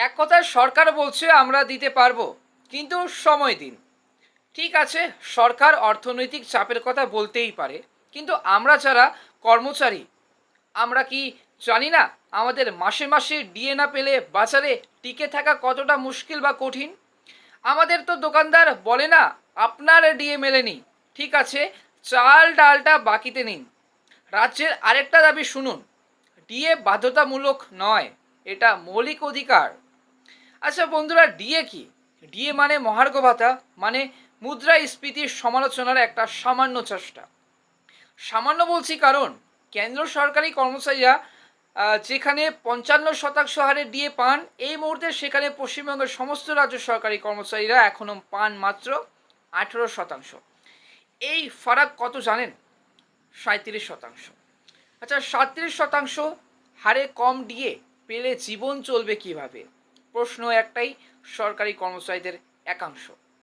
এক কথায় সরকার বলছে আমরা দিতে পারবো, কিন্তু সময় দিন। ঠিক আছে, সরকার অর্থনৈতিক চাপের কথা বলতেই পারে, কিন্তু আমরা যারা কর্মচারী, আমরা কি জানি না আমাদের মাসে মাসে ডিএ না পেলে বাজারে টিকে থাকা কতটা মুশকিল বা কঠিন? আমাদের তো দোকানদার বলে না আপনার ডিএ মেলেনি, ঠিক আছে, চাল ডালটা বাকিতে নিন। রাজ্যের আরেকটা দাবি শুনুন, ডিএ বাধ্যতামূলক নয়, এটা মৌলিক অধিকার। আচ্ছা বন্ধুরা, ডিএ কি? ডিএ মানে মহার্ঘ ভাতা, মানে মুদ্রাস্ফীতির সমালোচনার একটা সামান্য চেষ্টা। সামান্য বলছি কারণ কেন্দ্র সরকারি কর্মচারীরা যেখানে 55% হারে ডিএ পান এই মুহূর্তে, সেখানে পশ্চিমবঙ্গের সমস্ত রাজ্য সরকারি কর্মচারীরা এখনও পান মাত্র 18%। এই ফারাক কত জানেন? 37%। আচ্ছা, 37% হারে কম ডিএ পেলে জীবন চলবে কিভাবে? প্রশ্ন একটাই, সরকারি কর্মচারীদের একাংশ।